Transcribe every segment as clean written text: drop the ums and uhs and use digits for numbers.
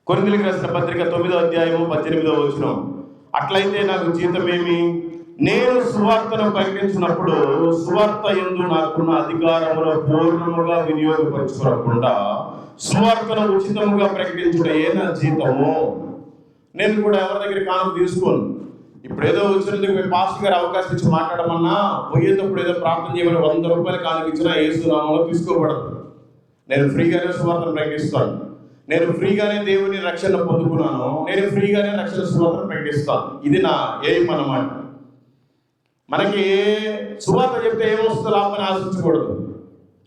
కొరింథీయులకు రాసిన పత్రిక 9వ అధ్యాయము 18వ వచనం. అట్లయితే నాకు జీతమేమి? నేను సువార్తను ప్రకటించినప్పుడు సువార్త యందు నాకున్న అధికారమును పూర్ణముగా వినియోగపరచుకోకుండా సువార్తను ఉచితముగా ప్రకటించుటయే నా జీతము. నేను కూడా ఎవరి దగ్గర కానుక తీసుకోను. ఇప్పుడు ఏదో వచ్చినందుకు మీ పాస్టర్ గారు అవకాశం ఇచ్చి మాట్లాడమన్నా, పోయేటప్పుడు ఏదో ప్రార్థన చేయమని 100 రూపాయలు కానుక ఇచ్చినా యేసు నామములో తీసుకోబడదు. నేను ఫ్రీగానే సువార్తను ప్రకటిస్తాను. నేను ఫ్రీగానే దేవుని రక్షణ పొందుకున్నాను. నేను ఫ్రీగానే రక్షణ సువార్తను ప్రకటిస్తాను. ఇది నా ఎయిమ్ అన్నమాట. మనకి సువార్త చెప్తే ఏమొస్తుందో లాభమని ఆశించకూడదు.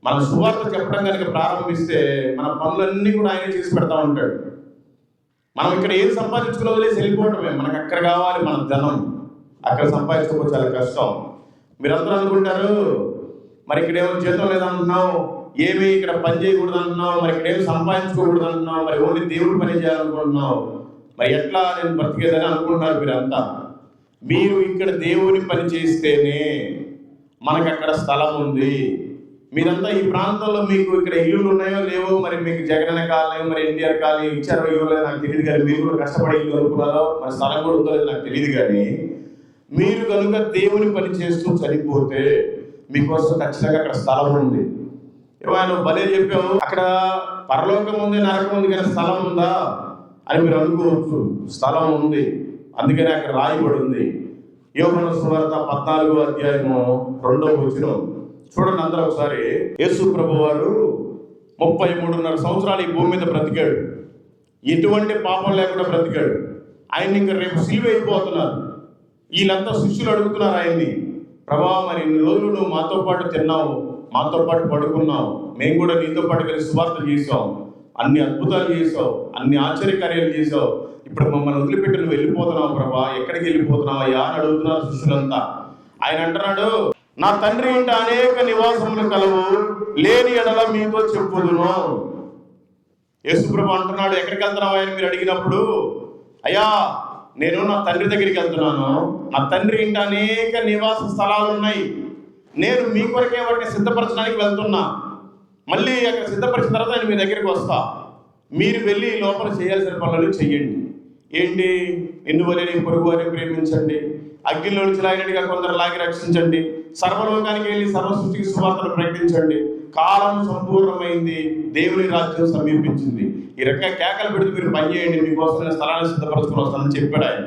మన సువార్త చెప్పడం కనుక ప్రారంభిస్తే మన పనులన్నీ కూడా ఆయన చేసి పెడతా ఉంటాడు. మనం ఇక్కడ ఏం సంపాదించుకుని వదిలేసి వెళ్ళిపోవటమే. మనకు అక్కడ కావాలి మన ధనం. అక్కడ సంపాదించుకోవడం చాలా కష్టం. మీరందరూ అనుకుంటారు, మరి ఇక్కడ ఏమో జీతం లేదంటున్నావు, ఏమి ఇక్కడ పని చేయకూడదు అంటున్నావు, మరి ఇక్కడ ఏమి సంపాదించుకోకూడదు అంటున్నావు, మరి ఓన్లీ దేవుడు పని చేయాలనుకుంటున్నావు, మరి ఎట్లా నేను బ్రతికేదని అనుకుంటున్నారు మీరంతా. మీరు ఇక్కడ దేవుని పని చేస్తేనే మనకు అక్కడ స్థలం ఉంది. మీరంతా ఈ ప్రాంతంలో మీకు ఇక్కడ ఇల్లులు ఉన్నాయో లేవో, మరి మీకు జగనన్న కాలనీ, మరి ఎన్టీఆర్ కాలనీ ఇచ్చారో ఇవ్వలేదు నాకు తెలియదు, కానీ మీరు కూడా కష్టపడి ఇల్లు అనుకున్నారో, మరి స్థలం కూడా ఉందో లేదో నాకు తెలియదు. కానీ మీరు కనుక దేవుని పని చేస్తూ చనిపోతే మీకోసం ఖచ్చితంగా అక్కడ స్థలం ఉంది. నువ్వు భలే చెప్పావు, అక్కడ పరలోకం ఉంది, నరకం ఉంది, కానీ స్థలం ఉందా అని మీరు అనుకోవచ్చు. స్థలం ఉంది, అందుకని అక్కడ రాయబడి ఉంది. యోహాను సువార్త 14వ అధ్యాయము 2వ వచనం చూడండి అందరూ ఒకసారి. యేసు ప్రభు వారు 33.5 సంవత్సరాలు ఈ భూమి మీద బ్రతికాడు. ఎటువంటి పాపం లేకుండా బ్రతికాడు. ఆయన్ని ఇంకా రేపు సిలువ అయిపోతున్నారు. వీళ్ళంతా శిష్యులు అడుగుతున్నారు ఆయన్ని, ప్రభా మరి ఇన్ని రోజులు నువ్వు మాతో పాటు తిన్నావు, మాతో పాటు పడుకున్నావు, మేము కూడా నీతో పాటు కలిసి సువార్త చేసావు, అన్ని అద్భుతాలు చేసావు, అన్ని ఆశ్చర్యకార్యాలు చేసావు, ఇప్పుడు మమ్మల్ని వదిలిపెట్టి నువ్వు వెళ్ళిపోతున్నావు ప్రభా, ఎక్కడికి వెళ్ళిపోతున్నావు అయ్యా అని అడుగుతున్నారు శిష్యులంతా. ఆయన అంటున్నాడు, నా తండ్రి ఇంట అనేక నివాసములు కలవు, లేని ఎడల మీతో చెప్పుదును. యేసుప్రభు అంటున్నాడు, ఎక్కడికి వెళ్తున్నావు అని మీరు అడిగినప్పుడు, అయ్యా నేను నా తండ్రి దగ్గరికి వెళ్తున్నాను, నా తండ్రి ఇంట అనేక నివాస స్థలాలు ఉన్నాయి, నేను మీ కొరకే వాటిని సిద్ధపరచడానికి వెళ్తున్నా, మళ్ళీ అక్కడ సిద్ధపరిచిన తర్వాత నేను మీ దగ్గరికి వస్తా, మీరు వెళ్ళి లోపల చేయాల్సిన పనులు చెయ్యండి. ఏంటి? నిన్ను వలె నీ పొరుగు వారిని ప్రేమించండి, అగ్నిలో నుంచి లాగినట్టుగా కొందరు లాగి రక్షించండి, సర్వలోకానికి వెళ్ళి సర్వ సృష్టికి సువార్తను ప్రకటించండి, కాలం సంపూర్ణమైంది, దేవుని రాజ్యం సమీపించింది, ఈ రకంగా కేకలు పెడితే మీరు పని చేయండి, మీకోసం స్థలాన్ని సిద్ధపరచుకుని వస్తానని చెప్పాడు ఆయన.